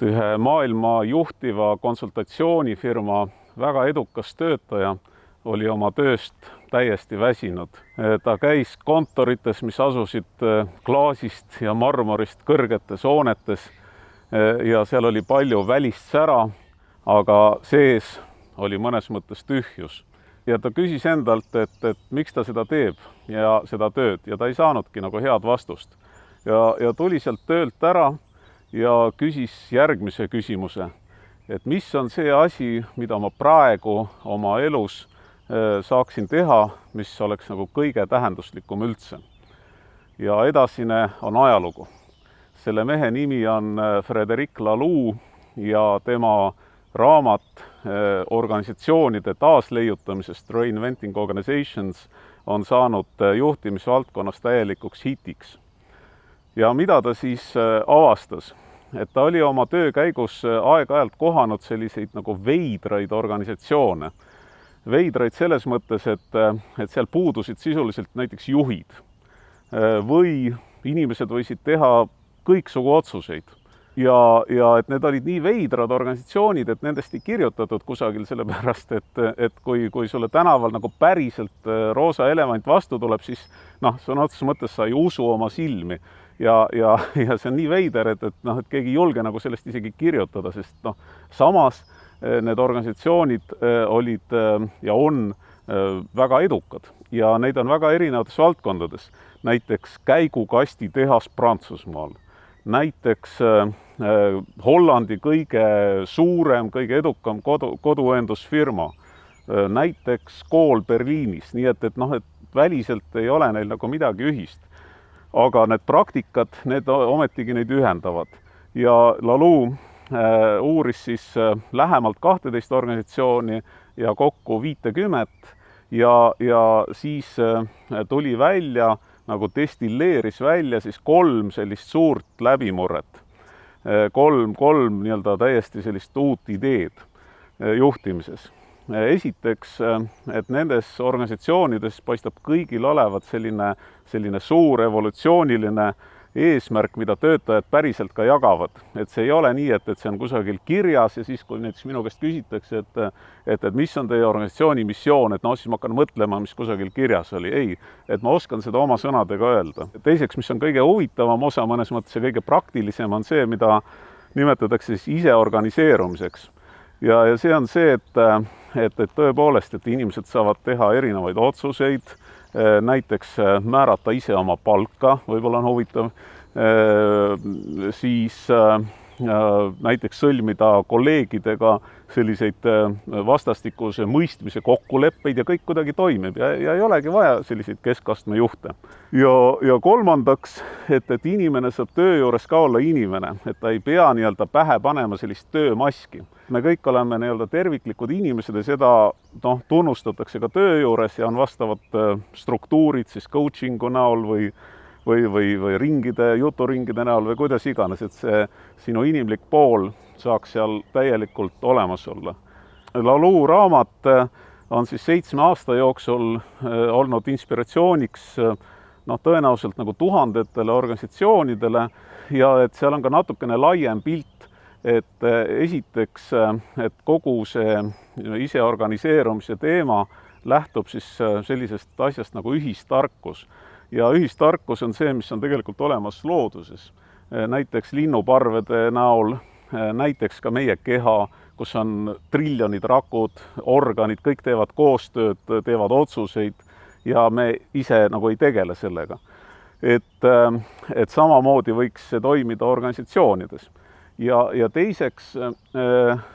ühe maailma juhtiva konsultatsioonifirma väga edukas töötaja oli oma tööst täiesti väsinud. Ta käis kontorites, mis asusid klaasist ja marmorist kõrgetes hoonetes ja seal oli palju välist sära, aga sees oli mõnes mõttes tühjus. Ja ta küsis endalt, et miks ta seda teeb ja seda tööd ja ta ei saanudki nagu head vastust. Ja tuli sealt töölt ära ja küsis järgmise küsimuse, et mis on see asi, mida ma praegu oma elus saaksin teha, mis oleks nagu kõige tähenduslikum üldse. Ja edasine on ajalugu. Selle mehe nimi on Frédéric Laloux ja tema raamat organisatsioonide taasleiutamisest, Reinventing Organizations, on saanud juhtimisvaldkonnas täielikuks hitiks. Ja mida ta siis avastas? Et ta oli oma töö käigus aeg-ajalt kohanud selliseid nagu veidraid organisatsioone. Veidraid selles mõttes, et seal puudusid sisuliselt näiteks juhid või inimesed võisid teha kõiksugu otsuseid. Ja et need olid nii veidrad organisatsioonid, et nendest ei kirjutatud kusagil sellepärast, et kui sulle tänaval nagu päriselt roosa elevant vastu tuleb, siis sõna otseses mõttes sa ei usu oma silmi. Ja see on nii veider, et keegi ei julge nagu sellest isegi kirjutada, sest samas need organisatsioonid olid ja on väga edukad ja neid on väga erinevates valdkondades. Näiteks käigukastitehas Prantsusmaal, näiteks Hollandi kõige suurem, kõige edukam koduõendusfirma, näiteks kool Berliinis, nii et väliselt ei ole neil nagu midagi ühist. Aga need praktikad, need ometigi neid ühendavad. Ja Laloux uuris siis lähemalt 12 organisatsiooni ja kokku 50 ja siis tuli välja, nagu destilleeris välja siis 3 sellist suurt läbimurret. 3 nii-öelda täiesti sellist uut ideed juhtimises. Esiteks, et nendes organisatsioonides paistab kõigil olevat selline suur evolutsiooniline eesmärk, mida töötajad päriselt ka jagavad. Et see ei ole nii, et see on kusagil kirjas ja siis, kui näiteks minu käest küsitakse, et mis on teie organisatsiooni missioon, et siis ma hakkan mõtlema, mis kusagil kirjas oli. Ei, et ma oskan seda oma sõnadega öelda. Teiseks, mis on kõige huvitavam osa mõnes mõttes ja kõige praktilisem on see, mida nimetatakse siis ise organiseerumiseks. Ja see on see, et tõepoolest, et inimesed saavad teha erinevaid otsuseid, näiteks määrata ise oma palka, võib-olla on huvitav, siis näiteks sõlmida kolleegidega selliseid vastastikuse mõistmise kokkuleppeid ja kõik kuidagi toimib ja ei olegi vaja selliseid keskastme juhte. Ja kolmandaks, et inimene saab töö juures ka olla inimene, et ta ei pea nii-öelda pähe panema sellist töömaski. Me kõik oleme nii-öelda terviklikud inimesed ja seda tunnustatakse ka töö juures ja on vastavad struktuurid siis coachingu näol või ringide, juturingide näol või kuidas iganes, et see sinu inimlik pool saaks seal täielikult olemas olla. Laloux raamat on siis 7 aasta jooksul olnud inspiratsiooniks tõenäoliselt nagu tuhandetele organisatsioonidele ja et seal on ka natukene laiem pilt, et esiteks, et kogu see iseorganiseerumise teema lähtub siis sellisest asjast nagu ühistarkus. Ja ühistarkus on see, mis on tegelikult olemas looduses. Näiteks linnuparvede näol, näiteks ka meie keha, kus on triljonid rakud, organid, kõik teevad koostööd, teevad otsuseid ja me ise nagu ei tegele sellega. Et samamoodi võiks see toimida organisatsioonides. Ja teiseks,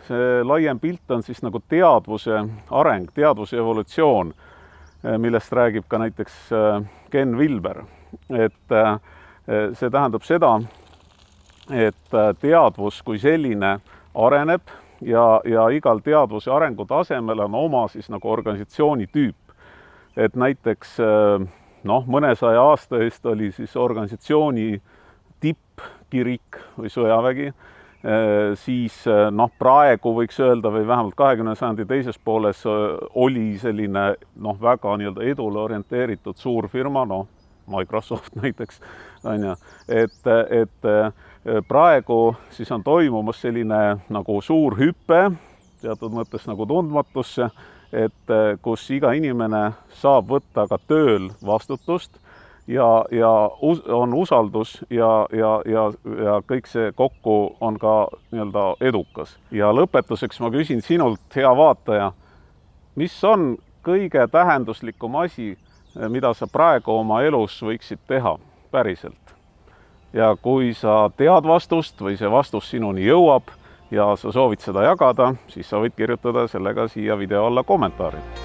see laiem pilt on siis nagu teadvuse areng, teadvuse evolutsioon, millest räägib ka näiteks Ken Wilber. Et see tähendab seda, et teadvus kui selline areneb ja igal teadvuse arengu tasemel on oma siis nagu organisatsiooni tüüp. Et näiteks mõnesaja aasta eest oli siis organisatsiooni tippkirik või sõjavägi, siis praegu võiks öelda või vähemalt 20. sajandi teises pooles oli selline väga nii-öelda edule orienteeritud suur firma, Microsoft näiteks, et praegu siis on toimumas selline nagu suur hüpe, teatud mõttes nagu tundmatusse, et kus iga inimene saab võtta ka tööl vastutust ja on usaldus ja kõik see kokku on ka nii-öelda edukas. Ja lõpetuseks ma küsin sinult, hea vaataja, mis on kõige tähenduslikum asi, mida sa praegu oma elus võiksid teha päriselt? Ja kui sa tead vastust või see vastus sinuni jõuab ja sa soovid seda jagada, siis sa võid kirjutada sellega siia video alla kommentaari.